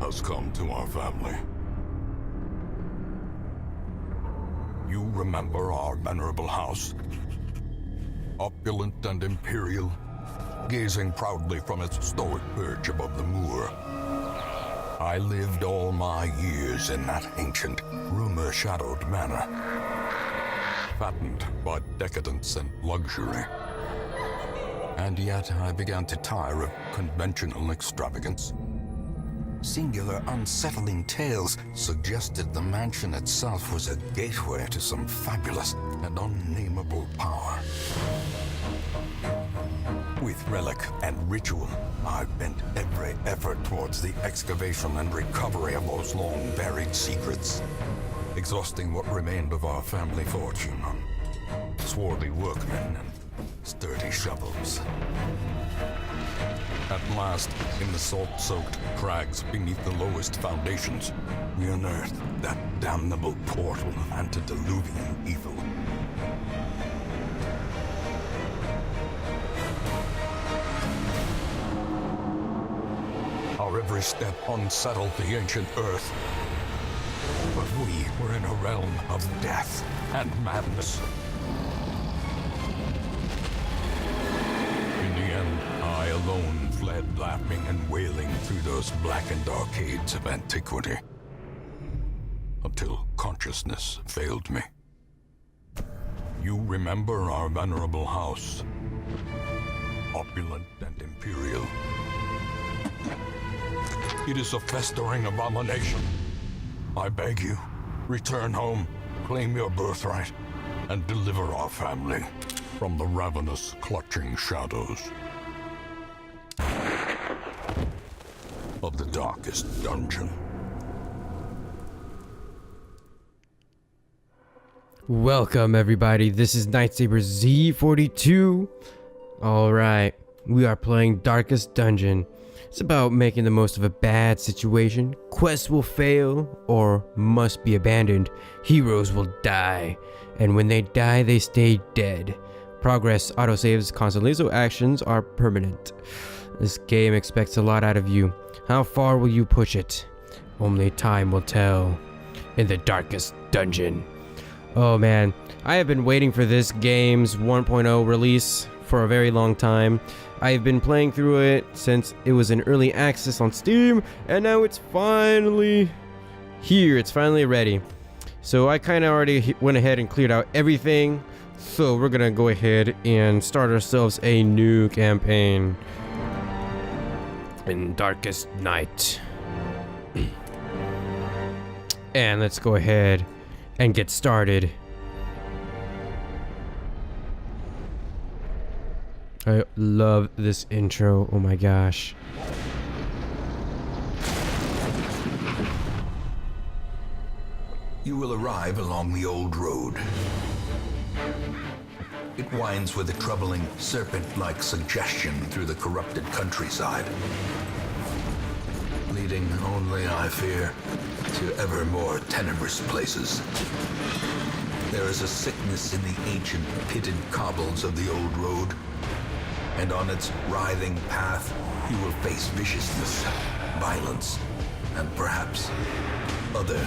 has come to our family. You remember our venerable house? Opulent and imperial, gazing proudly from its stoic perch above the moor. I lived all my years in that ancient, rumor-shadowed manor, fattened by decadence and luxury. And yet I began to tire of conventional extravagance. Singular, unsettling tales suggested the mansion itself was a gateway to some fabulous and unnameable power. With relic and ritual, I bent every effort towards the excavation and recovery of those long-buried secrets, exhausting what remained of our family fortune on swarthy workmen and sturdy shovels. At last, in the salt-soaked crags beneath the lowest foundations, we unearthed that damnable portal of antediluvian evil. Our every step unsettled the ancient earth. But we were in a realm of death and madness. In the end, I alone fled laughing and wailing through those blackened arcades of antiquity, until consciousness failed me. You remember our venerable house, opulent and imperial. It is a festering abomination. I beg you, return home, claim your birthright, and deliver our family from the ravenous, clutching shadows of the darkest dungeon. Welcome everybody, this is Nightsaber Z42. Alright, we are playing Darkest Dungeon. It's about making the most of a bad situation. Quests will fail or must be abandoned. Heroes will die, and when they die, they stay dead. Progress autosaves constantly, so actions are permanent. This game expects a lot out of you. How far will you push it? Only time will tell. In the Darkest Dungeon. Oh man, I have been waiting for this game's 1.0 release for a very long time. I've been playing through it since it was in early access on Steam, and now it's finally here. It's finally ready. So I kind of already went ahead and cleared out everything. So we're gonna go ahead and start ourselves a new campaign in Darkest Night. And let's go ahead and get started. I love this intro. Oh my gosh. You will arrive along the old road. It winds with a troubling, serpent-like suggestion through the corrupted countryside, leading only, I fear, to ever more tenebrous places. There is a sickness in the ancient, pitted cobbles of the old road, and on its writhing path, you will face viciousness, violence, and perhaps other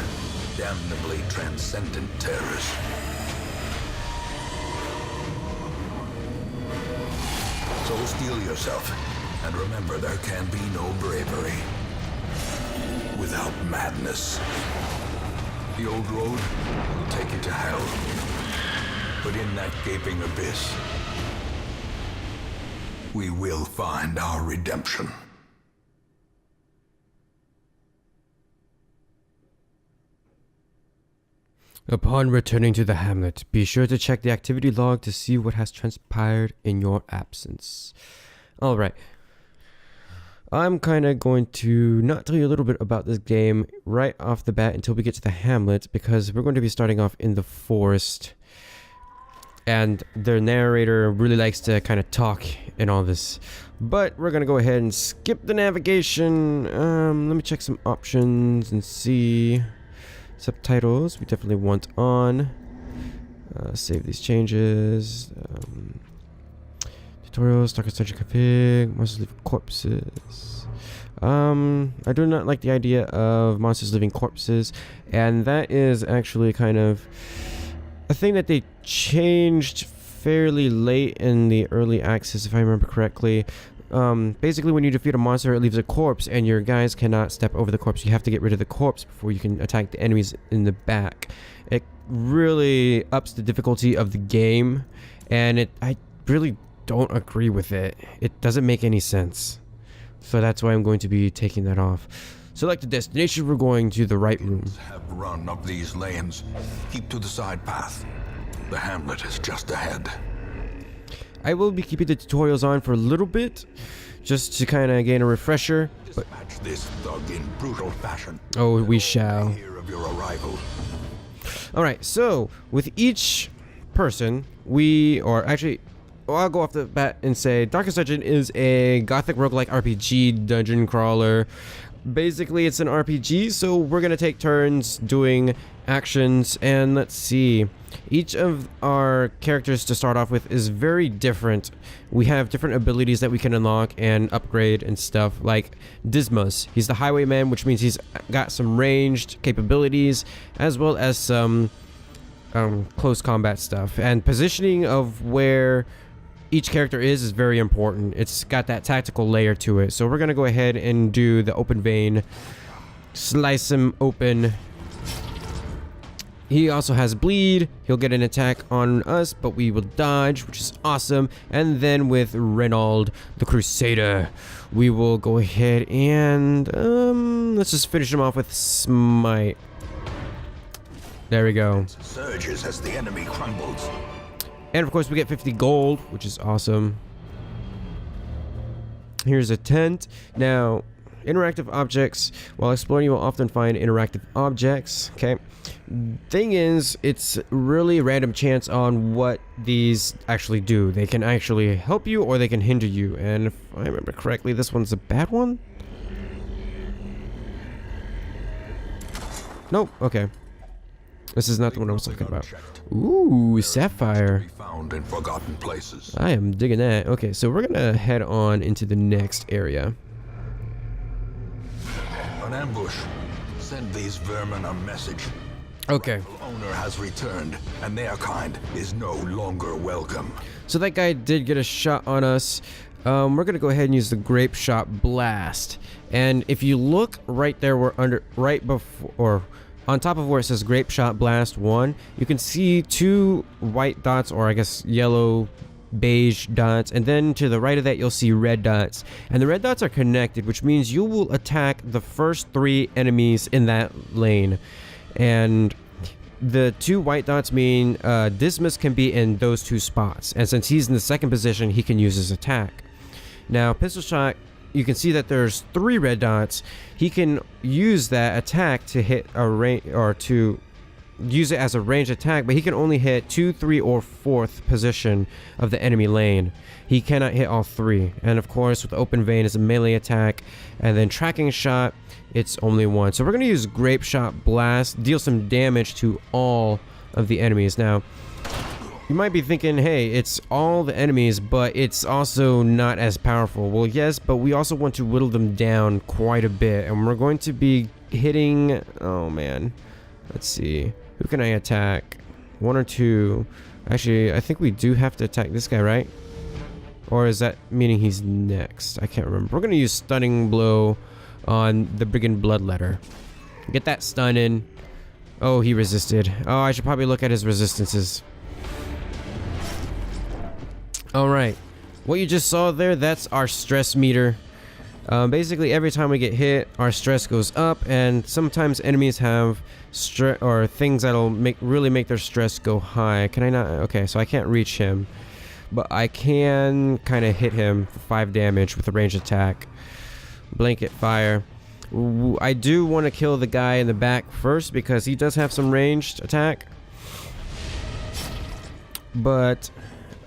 damnably transcendent terrors. So steel yourself, and remember there can be no bravery without madness. The old road will take you to hell, but in that gaping abyss, we will find our redemption. Upon returning to the hamlet, be sure to check the activity log to see what has transpired in your absence. Alright. I'm kind of going to not tell you a little bit about this game right off the bat until we get to the hamlet, because we're going to be starting off in the forest. And their narrator really likes to kind of talk in all this. But we're going to go ahead and skip the navigation. Let me check some options and see. Subtitles, we definitely want on. Save these changes. Tutorials, Darkest Dungeon config, monsters leave corpses. I do not like the idea of monsters living corpses, and that is actually kind of a thing that they changed fairly late in the early access, if I remember correctly. Basically, when you defeat a monster, it leaves a corpse, and your guys cannot step over the corpse. You have to get rid of the corpse before you can attack the enemies in the back. It really ups the difficulty of the game, and I really don't agree with it. It doesn't make any sense. So that's why I'm going to be taking that off. Select the destination. We're going to the right room. Have run up these lanes. Keep to the side path. The hamlet is just ahead. I will be keeping the tutorials on for a little bit, just to kind of gain a refresher. Dispatch this thug in brutal fashion. Oh, we shall. Hear of your arrival. Alright, so with each person, I'll go off the bat and say Darkest Dungeon is a Gothic roguelike RPG dungeon crawler. Basically, it's an RPG, so we're going to take turns doing actions, and let's see. Each of our characters to start off with is very different. We have different abilities that we can unlock and upgrade and stuff, like Dismas. He's the highwayman, which means he's got some ranged capabilities, as well as some close combat stuff. And positioning of where each character is very important. It's got that tactical layer to it. So we're going to go ahead and do the open vein. Slice him open. He also has bleed. He'll get an attack on us, but we will dodge, which is awesome. And then with Reynold, the Crusader, we will go ahead and let's just finish him off with Smite. There we go. Surges as the enemy crumbles. And of course we get 50 gold, which is awesome. Here's a tent. Now, interactive objects. While exploring, you will often find interactive objects. Okay. Thing is, it's really random chance on what these actually do. They can actually help you or they can hinder you. And if I remember correctly, this one's a bad one? Nope. Okay. This is not the one I was talking about. Ooh, sapphire. Found in forgotten places. I am digging that. Okay, so we're gonna head on into the next area. An ambush. Send these vermin a message. Okay. The owner has returned, and their kind is no longer welcome. So that guy did get a shot on us. We're gonna go ahead and use the grape shot blast. And if you look right there, right before, or on top of where it says Grape Shot Blast 1, you can see two white dots, or I guess yellow beige dots, and then to the right of that you'll see red dots. And the red dots are connected, which means you will attack the first 3 enemies in that lane. And the 2 white dots mean Dismas can be in those 2 spots. And since he's in the second position, he can use his attack. Now, pistol shot, you can see that there's 3 red dots. He can use that attack to hit a range, or to use it as a ranged attack, but he can only hit 2, 3, or 4th position of the enemy lane. He cannot hit all 3. And of course, with open vein is a melee attack, and then tracking shot, it's only 1. So we're going to use Grape Shot Blast, deal some damage to all of the enemies. Now, you might be thinking, hey, it's all the enemies, but it's also not as powerful. Well, yes, but we also want to whittle them down quite a bit. And we're going to be hitting... Oh, man. Let's see. Who can I attack? 1 or 2. Actually, I think we do have to attack this guy, right? Or is that meaning he's next? I can't remember. We're going to use Stunning Blow on the Brigand Bloodletter. Get that stun in. Oh, he resisted. Oh, I should probably look at his resistances. Alright, what you just saw there, that's our stress meter. Basically, every time we get hit, our stress goes up, and sometimes enemies have or things that'll really make their stress go high. Can I not? Okay, so I can't reach him, but I can kind of hit him for 5 damage with a ranged attack. Blanket fire. I do want to kill the guy in the back first because he does have some ranged attack, but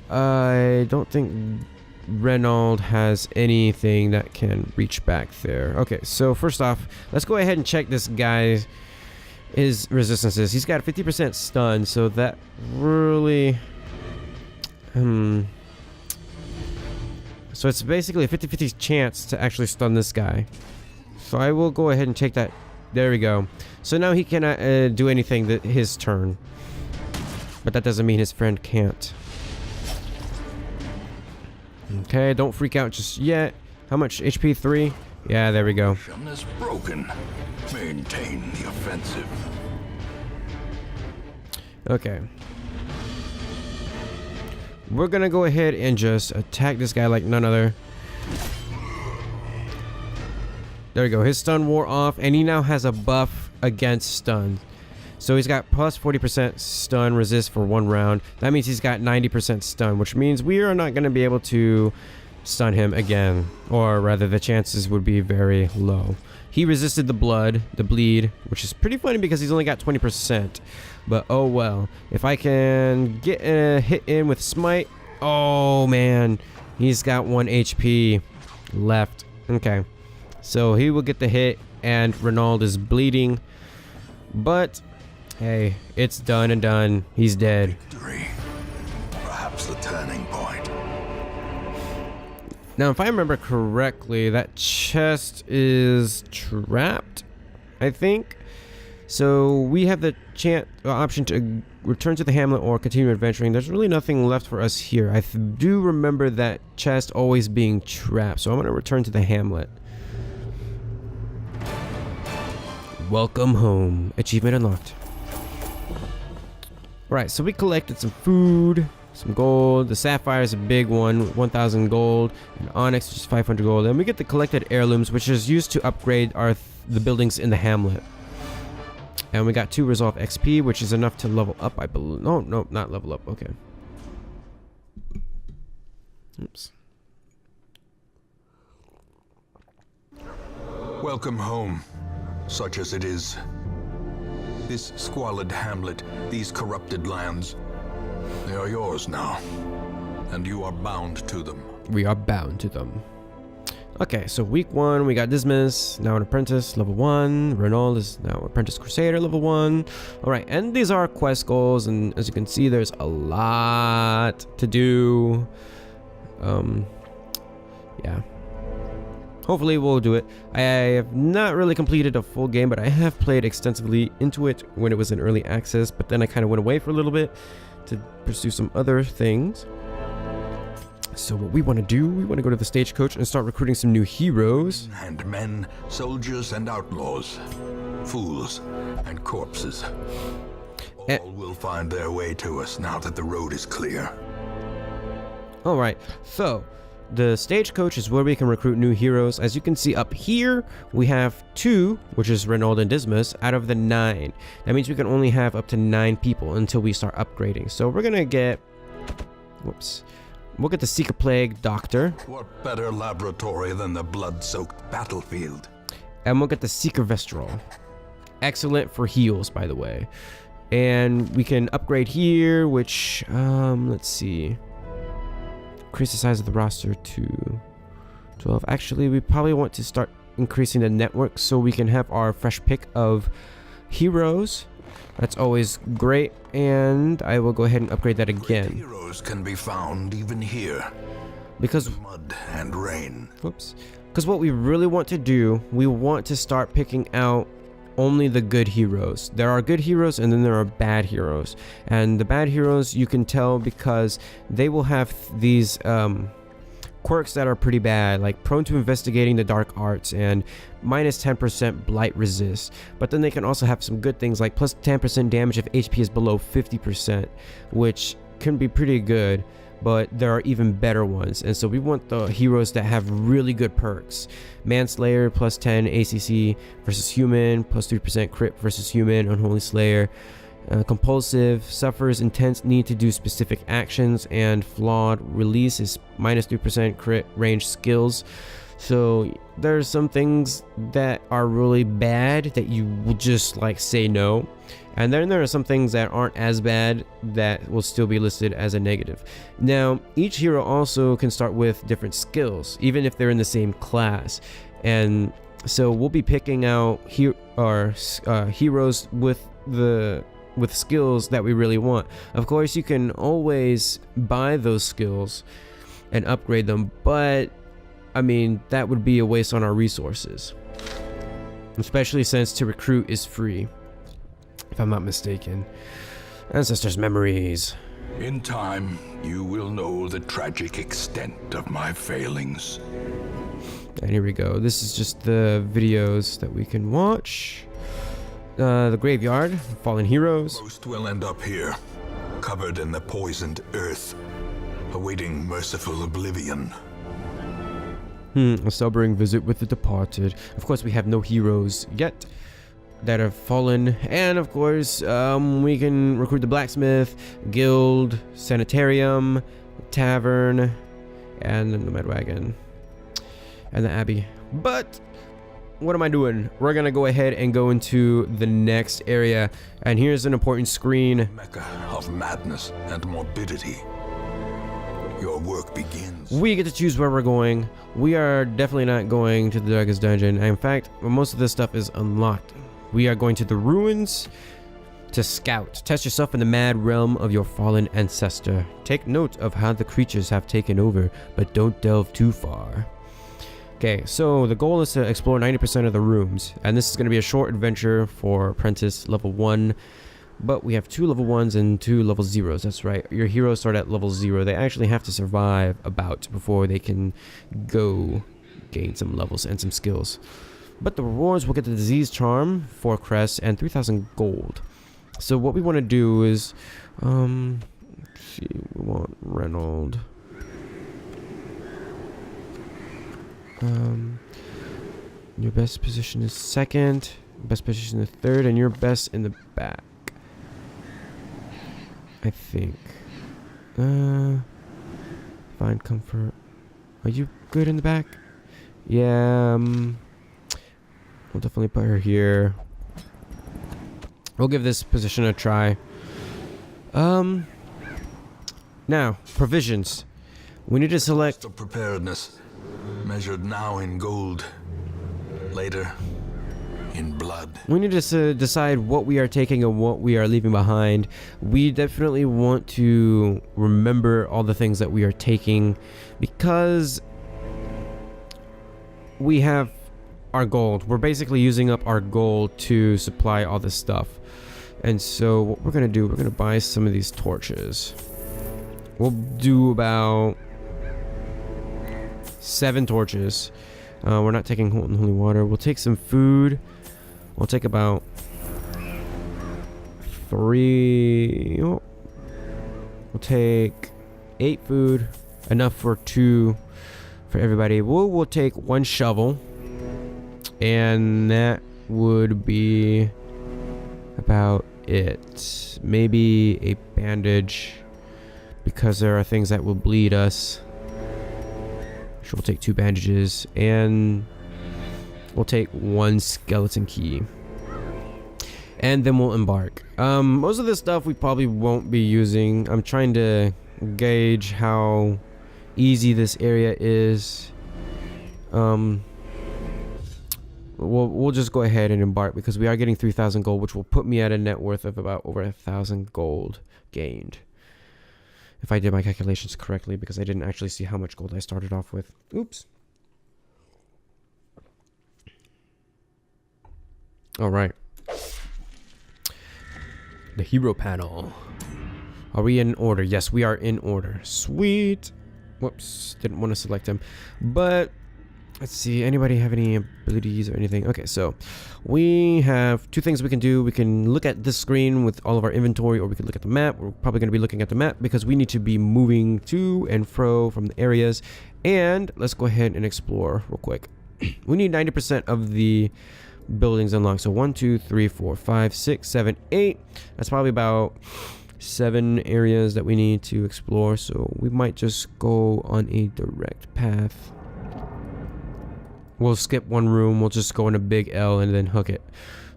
I don't think Reynold has anything that can reach back there. Okay, so first off, let's go ahead and check this guy's resistances. He's got a 50% stun, so that really... So it's basically a 50-50 chance to actually stun this guy. So I will go ahead and take that. There we go. So now he cannot do anything his turn. But that doesn't mean his friend can't. Okay, don't freak out just yet. How much HP? 3? Yeah, there we go. Is broken. Maintain the offensive. Okay. We're gonna go ahead and just attack this guy like none other. There we go. His stun wore off, and he now has a buff against stun. So he's got plus 40% stun resist for 1 round. That means he's got 90% stun, which means we are not going to be able to stun him again. Or rather, the chances would be very low. He resisted the bleed, which is pretty funny because he's only got 20%. But oh well. If I can get a hit in with smite. Oh man. He's got 1 HP left. Okay. So he will get the hit, and Renaud is bleeding. But hey, it's done and done. He's dead. Victory. Perhaps the turning point. Now, if I remember correctly, that chest is trapped, I think. So we have the option to return to the hamlet or continue adventuring. There's really nothing left for us here. I do remember that chest always being trapped. So I'm going to return to the hamlet. Welcome home. Achievement unlocked. Right, so we collected some food, some gold. The sapphire is a big one, 1,000 gold, and onyx, which is 500 gold. And we get the collected heirlooms, which is used to upgrade the buildings in the hamlet. And we got 2 resolve XP, which is enough to level up, I believe. No, not level up. Okay. Oops. Welcome home, such as it is. This squalid hamlet, these corrupted lands, they are yours now, and you are bound to them. We are bound to them. Okay, so week 1, we got Dismas, now an apprentice, level 1. Renaud is now apprentice crusader, level 1. Alright, and these are quest goals, and as you can see, there's a lot to do. Yeah. Hopefully we'll do it. I have not really completed a full game, but I have played extensively into it when it was in early access, but then I kind of went away for a little bit to pursue some other things. So what we want to do, we want to go to the stagecoach and start recruiting some new heroes. And men, soldiers and outlaws, fools and corpses. All will find their way to us now that the road is clear. Alright, so the stagecoach is where we can recruit new heroes. As you can see up here, we have 2, which is Renaud and Dismas, out of the 9. That means we can only have up to 9 people until we start upgrading. So we're gonna get, we'll get the Seeker Plague Doctor. What better laboratory than the blood-soaked battlefield? And we'll get the Seeker Vestral. Excellent for heals, by the way. And we can upgrade here, which, let's see. Increase the size of the roster to 12. Actually, we probably want to start increasing the network so we can have our fresh pick of heroes. That's always great, and I will go ahead and upgrade that again. Great heroes can be found even here. Because mud and rain. Because what we really want to do, we want to start picking out only the good heroes. There are good heroes and then there are bad heroes, and the bad heroes you can tell because they will have these quirks that are pretty bad, like prone to investigating the dark arts and minus 10% blight resist. But then they can also have some good things like plus 10% damage if HP is below 50%, which can be pretty good. But there are even better ones, and so we want the heroes that have really good perks. Manslayer plus 10 ACC versus human, plus 3% crit versus human. Unholy Slayer, compulsive, suffers intense need to do specific actions, and flawed release is minus 3% crit range skills. So there's some things that are really bad that you will just like say no, and then there are some things that aren't as bad that will still be listed as a negative. Now each hero also can start with different skills even if they're in the same class, and so we'll be picking out heroes with skills that we really want. Of course you can always buy those skills and upgrade them, but I mean, that would be a waste on our resources. especially since to recruit is free, if I'm not mistaken. Ancestors' memories. In time, you will know the tragic extent of my failings. And here we go. This is just the videos that we can watch. The graveyard, fallen heroes. Most will end up here, covered in the poisoned earth, awaiting merciful oblivion. A sobering visit with the departed. Of course, we have no heroes yet that have fallen. And of course, we can recruit the blacksmith, guild, sanitarium, tavern, and the med wagon, and the abbey. But what am I doing? We're gonna go ahead and go into the next area. And here's an important screen. Mecca of madness and morbidity. Your work begins. We get to choose where we're going. We are definitely not going to the Darkest Dungeon. In fact, most of this stuff is unlocked. We are going to the ruins to scout. Test yourself in the mad realm of your fallen ancestor. Take note of how the creatures have taken over, but don't delve too far. Okay, so the goal is to explore 90% of the rooms, and this is going to be a short adventure for Apprentice level 1. But we have 2 level 1s and 2 level 0s. That's right. Your heroes start at level 0. They actually have to survive a bout before they can go gain some levels and some skills. But the rewards will get the disease charm, 4 crests, and 3,000 gold. So what we want to do is, let's see, we want Reynold. Your best position is 2nd, best position is 3rd, and your best in the back, I think. Find comfort. Are you good in the back? Yeah, we'll definitely put her here. We'll give this position a try. Now, provisions. We need to select The preparedness, measured now in gold, later in blood. We need to decide what we are taking and what we are leaving behind. We definitely want to remember all the things that we are taking, because we have our gold. We're basically using up our gold to supply all this stuff. And so what we're going to do, we're going to buy some of these torches. We'll do about 7 torches. We're not taking holy water. We'll take some food. We'll take about 3. Oh, we'll take 8 food, enough for 2 for everybody. We'll take 1 shovel, and that would be about it. Maybe a bandage, because there are things that will bleed us. So we'll take 2 bandages, and we'll take 1 skeleton key, and then we'll embark. Most of this stuff we probably won't be using. I'm trying to gauge how easy this area is. We'll just go ahead and embark, because we are getting 3,000 gold, which will put me at a net worth of about over 1,000 gold gained, if I did my calculations correctly, because I didn't actually see how much gold I started off with. Oops. All right. The hero panel. Are we in order? Yes, we are in order. Sweet. Whoops, didn't want to select him. But let's see, anybody have any abilities or anything? Okay, so we have 2 things we can do. We can look at this screen with all of our inventory, or we can look at the map. We're probably going to be looking at the map, because we need to be moving to and fro from the areas. And let's go ahead and explore real quick. We need 90% of the buildings unlocked. So 1, 2, 3, 4, 5, 6, 7, 8. That's probably about 7 areas that we need to explore. So we might just go on a direct path. We'll skip 1 room. We'll just go in a big L and then hook it.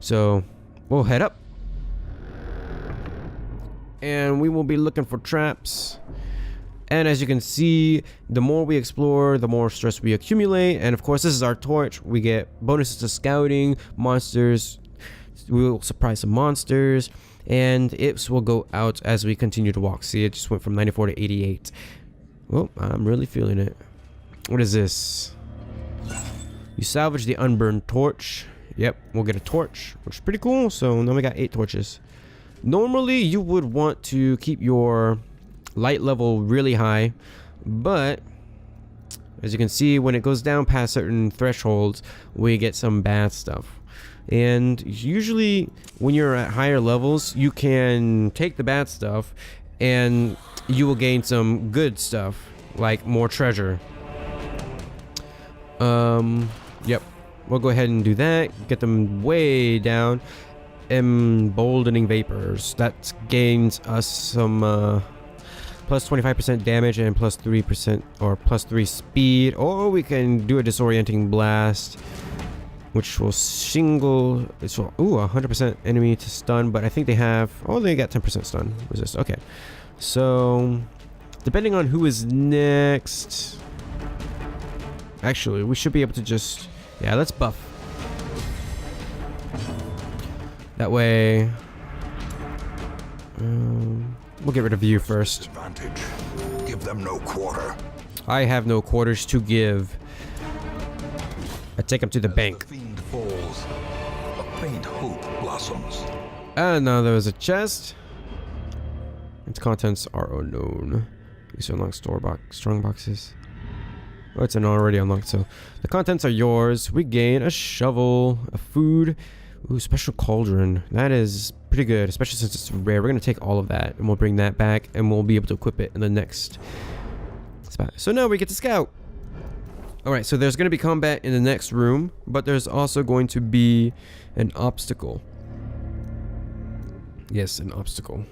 So we'll head up, and we will be looking for traps. And as you can see, the more we explore, the more stress we accumulate. And of course, this is our torch. We get bonuses to scouting, monsters. We will surprise some monsters, and it will go out as we continue to walk. See, it just went from 94 to 88. Well, I'm really feeling it. What is this? You salvage the unburned torch. Yep, we'll get a torch, which is pretty cool. So now we got 8 torches. Normally, you would want to keep your light level really high, but as you can see, when it goes down past certain thresholds, we get some bad stuff. And usually, when you're at higher levels, you can take the bad stuff and you will gain some good stuff, like more treasure. Yep. We'll go ahead and do that. Get them way down. Emboldening vapors. That gains us some plus 25% damage and plus 3% or plus 3 speed. Or we can do a disorienting blast, which will single. It's 100% enemy to stun. But I think they have. Oh, they got 10% stun resist. Okay. So depending on who is next. Actually, we should be able to just. Yeah, let's buff. That way, we'll get rid of you first. Advantage. Give them no quarter. I have no quarters to give. I take them to the bank. The fiend falls, a faint hope blossoms. And now there is a chest. Its contents are unknown. These are unlocked strong boxes. Oh, it's an already unlocked, so the contents are yours. We gain a shovel, a food, ooh, special cauldron. That is pretty good, especially since it's rare. We're gonna take all of that and we'll bring that back and we'll be able to equip it in the next spot. So now we get to scout. All right, so there's gonna be combat in the next room, but there's also going to be an obstacle. Yes, an obstacle.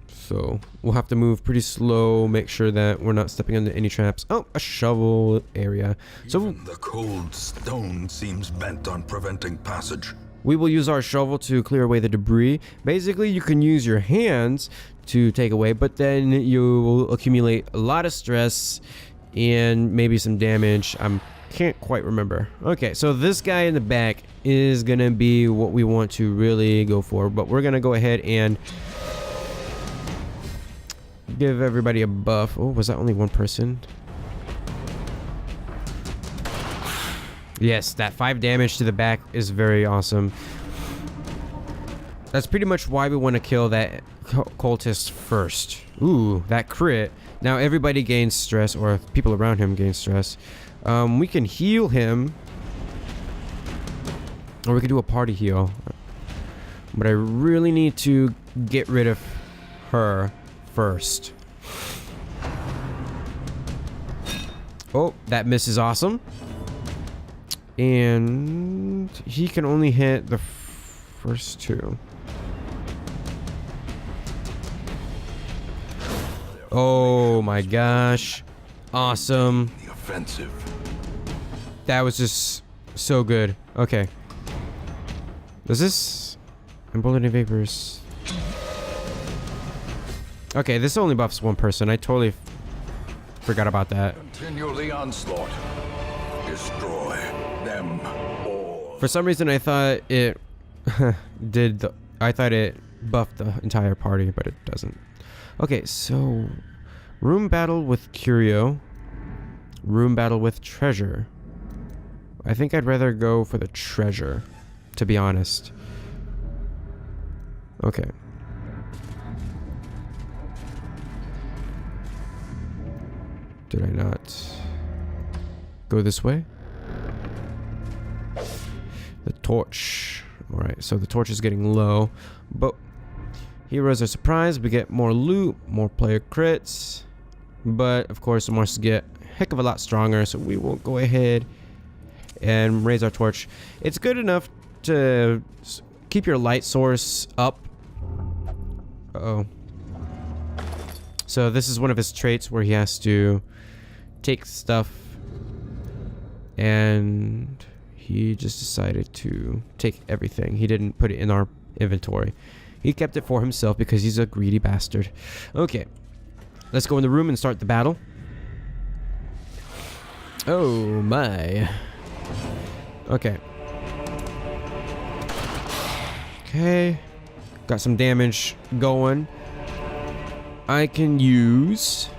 So we'll have to move pretty slow, make sure that we're not stepping into any traps. Oh, a shovel area. So even the cold stone seems bent on preventing passage. We will use our shovel to clear away the debris. Basically, you can use your hands to take away, but then you will accumulate a lot of stress and maybe some damage. I can't quite remember. Okay, so this guy in the back is gonna be what we want to really go for, but we're gonna go ahead and give everybody a buff. Oh, was that only one person? Yes, that 5 damage to the back is very awesome. That's pretty much why we want to kill that cultist first. Ooh, that crit. Now everybody gains stress, or people around him gain stress. We can heal him, or we could do a party heal. But I really need to get rid of her first. Oh, that miss is awesome. And he can only hit the first 2. Oh my gosh. Awesome. The offensive. That was just so good. Okay. Does this emboldening vapors? Okay, this only buffs one person. I totally forgot about that. Continue the onslaught. Destroy them all. For some reason, I thought it I thought it buffed the entire party, but it doesn't. Okay, so room battle with Curio, room battle with treasure. I think I'd rather go for the treasure, to be honest. Okay. Did I not go this way? The torch. Alright, so the torch is getting low. But heroes are surprised. We get more loot, more player crits. But, of course, the monsters get a heck of a lot stronger. So we will go ahead and raise our torch. It's good enough to keep your light source up. Uh-oh. So this is one of his traits where he has to take stuff, and he just decided to take everything. He didn't put it in our inventory. He kept it for himself because he's a greedy bastard. Okay, let's go in the room and start the battle. Oh my. Okay. Okay, got some damage going. I can use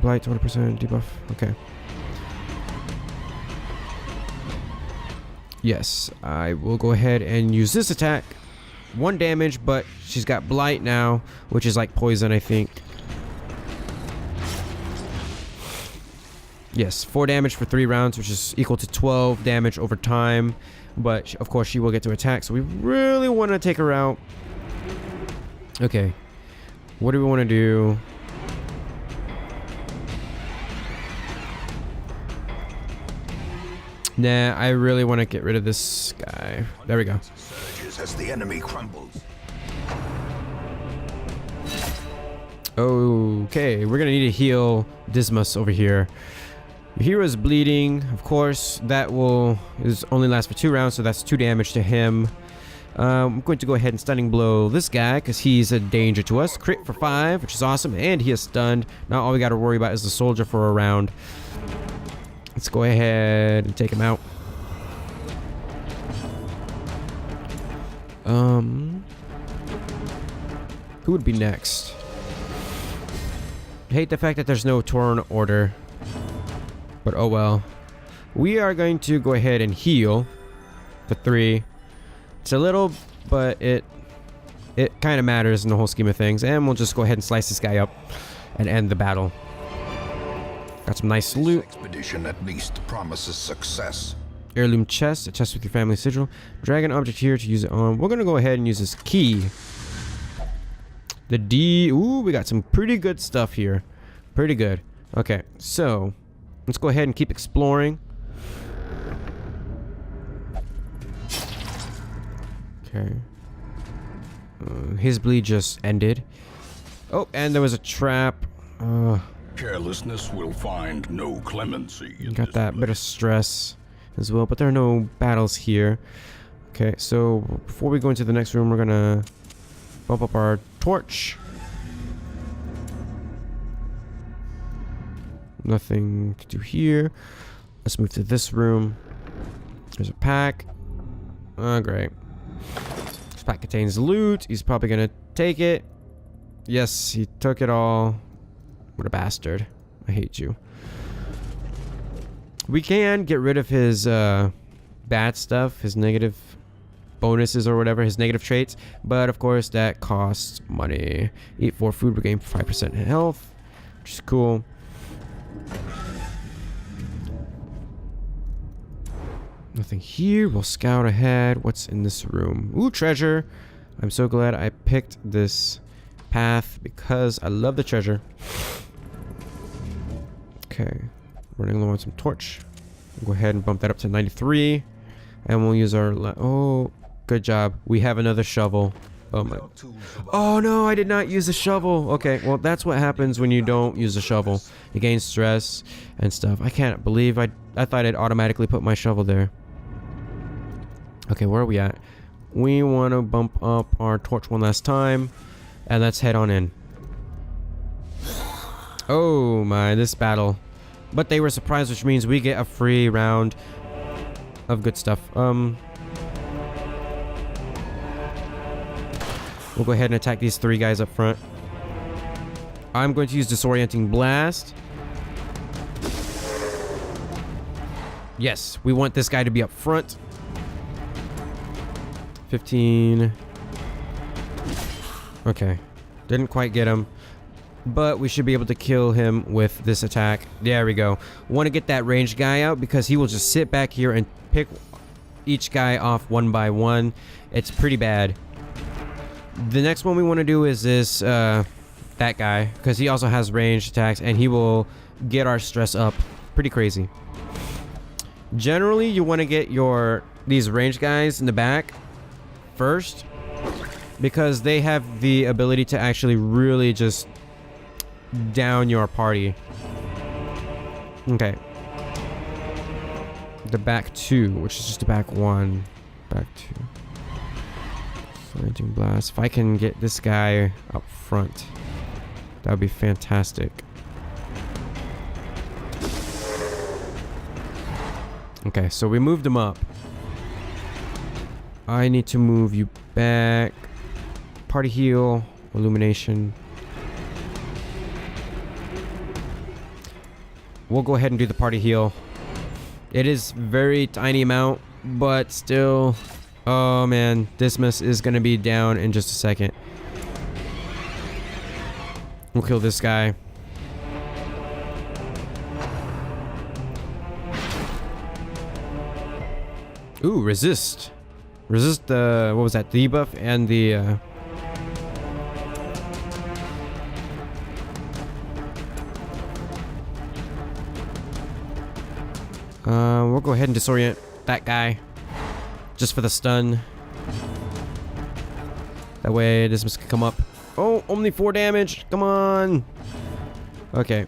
Blight 20% debuff. Okay. Yes, I will go ahead and use this attack. 1 damage, but she's got blight now, which is like poison, I think. Yes, 4 damage for 3 rounds, which is equal to 12 damage over time. But of course, she will get to attack, so we really want to take her out. Okay, what do we want to do? Nah, I really want to get rid of this guy. There we go. Surges as the enemy crumbles. Okay, we're gonna need to heal Dismas over here. Your hero is bleeding, of course. That is only last for 2 rounds, so that's 2 damage to him. I'm going to go ahead and stunning blow this guy because he's a danger to us. Crit for 5, which is awesome, and he is stunned. Now all we got to worry about is the soldier for a round. Let's go ahead and take him out. Who would be next? I hate the fact that there's no turn order, but oh well. We are going to go ahead and heal for 3. It's a little, but it kind of matters in the whole scheme of things. And we'll just go ahead and slice this guy up and end the battle. Got some nice loot. This expedition at least promises success. Heirloom chest, a chest with your family sigil. Drag an object here to use it on. We're gonna go ahead and use this key. The D. Ooh, we got some pretty good stuff here. Pretty good. Okay, so let's go ahead and keep exploring. Okay. His bleed just ended. Oh, and there was a trap. Carelessness will find no clemency. Got that bit of stress as well, but there are no battles here. Okay, so before we go into the next room, we're gonna bump up our torch. Nothing to do here. Let's move to this room. There's a pack. Oh, great. This pack contains loot. He's probably gonna take it. Yes, he took it all. What a bastard. I hate you. We can get rid of his bad stuff, his negative bonuses or whatever, his negative traits, but of course that costs money. Eat 4 food, regain 5% health, which is cool. Nothing here. We'll scout ahead. What's in this room? Ooh, treasure. I'm so glad I picked this path because I love the treasure. Okay, running low on some torch. We'll go ahead and bump that up to 93, and we'll use our oh, good job. We have another shovel. Oh my. Oh no, I did not use the shovel. Okay, well that's what happens when you don't use the shovel. You gain stress and stuff. I can't believe I thought I'd automatically put my shovel there. Okay, where are we at? We want to bump up our torch one last time, and let's head on in. Oh my, this battle. But they were surprised, which means we get a free round of good stuff. We'll go ahead and attack these 3 guys up front. I'm going to use Disorienting Blast. Yes, we want this guy to be up front. 15. Okay. Didn't quite get him. But we should be able to kill him with this attack. There we go. Want to get that ranged guy out because he will just sit back here and pick each guy off one by one. It's pretty bad. The next one we want to do is this, that guy, because he also has ranged attacks and he will get our stress up pretty crazy. Generally, you want to get these ranged guys in the back first because they have the ability to actually really just down your party. Okay. The back 2, which is just the back 1. Back 2. Slanting blast. If I can get this guy up front, that would be fantastic. Okay, so we moved him up. I need to move you back. Party heal, illumination. We'll go ahead and do the party heal. It is very tiny amount, but still. Oh man, Dismas is gonna be down in just a second. We'll kill this guy. Ooh, resist. Resist the, what was that, debuff and the, we'll go ahead and disorient that guy. Just for the stun. That way this can come up. Oh, only 4 damage. Come on. Okay.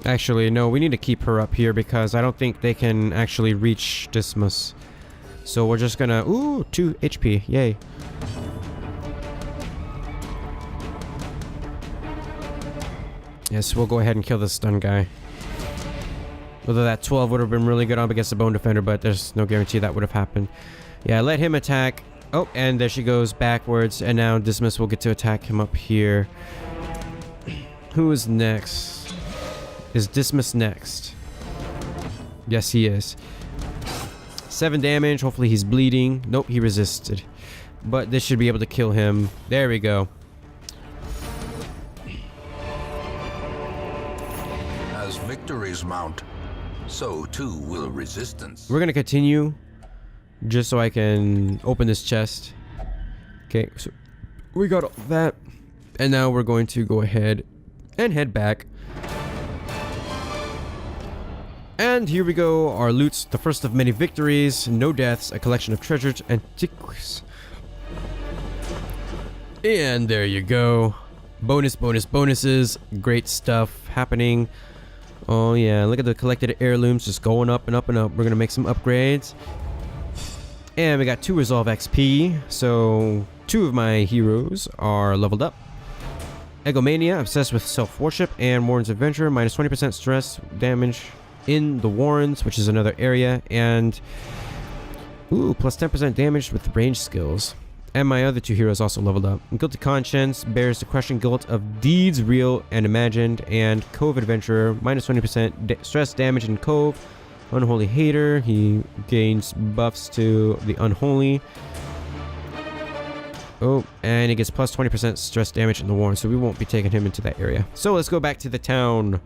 Actually, no, we need to keep her up here because I don't think they can actually reach Dismas. So we're just gonna... Ooh, 2 HP. Yay. Yes, we'll go ahead and kill this stun guy. Although that 12 would have been really good up against the Bone Defender, but there's no guarantee that would have happened. Yeah, let him attack. Oh, and there she goes backwards. And now Dismas will get to attack him up here. Who is next? Is Dismas next? Yes, he is. 7 damage. Hopefully he's bleeding. Nope, he resisted. But this should be able to kill him. There we go. As victories mount, so too will resistance. We're gonna continue just so I can open this chest. Okay, so we got all that. And now we're going to go ahead and head back. And here we go, our loots, the first of many victories, no deaths, a collection of treasured antiquities. And there you go. Bonuses, great stuff happening. Oh yeah, look at the collected heirlooms just going up and up and up. We're gonna make some upgrades. And we got 2 resolve XP, so 2 of my heroes are leveled up. Egomania, obsessed with self-worship, and Warren's Adventure, minus 20% stress damage in the Warrens, which is another area, and ooh, plus 10% damage with range skills. And my other 2 heroes also leveled up. Guilty Conscience bears the crushing guilt of deeds real and imagined, and Cove Adventurer, minus 20% stress damage in Cove. Unholy Hater, he gains buffs to the Unholy. Oh, and he gets plus 20% stress damage in the Warren, so we won't be taking him into that area. So let's go back to the town.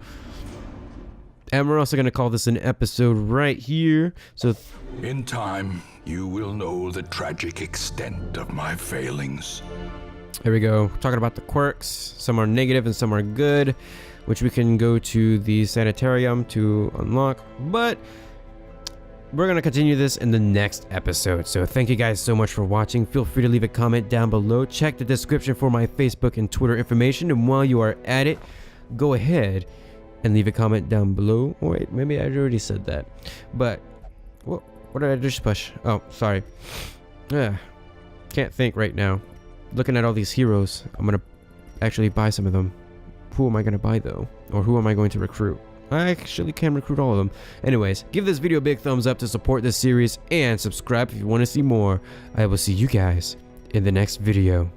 And we're also going to call this an episode right here. So in time, you will know the tragic extent of my failings. There we go. Talking about the quirks. Some are negative and some are good, which we can go to the sanitarium to unlock. But we're going to continue this in the next episode. So thank you guys so much for watching. Feel free to leave a comment down below. Check the description for my Facebook and Twitter information. And while you are at it, go ahead and leave a comment down below. Oh, wait, maybe I already said that. But what did I just push? Oh, sorry. Can't think right now. Looking at all these heroes, I'm gonna actually buy some of them. Who am I gonna buy though? Or who am I going to recruit? I actually can recruit all of them. Anyways, give this video a big thumbs up to support this series and subscribe if you want to see more. I will see you guys in the next video.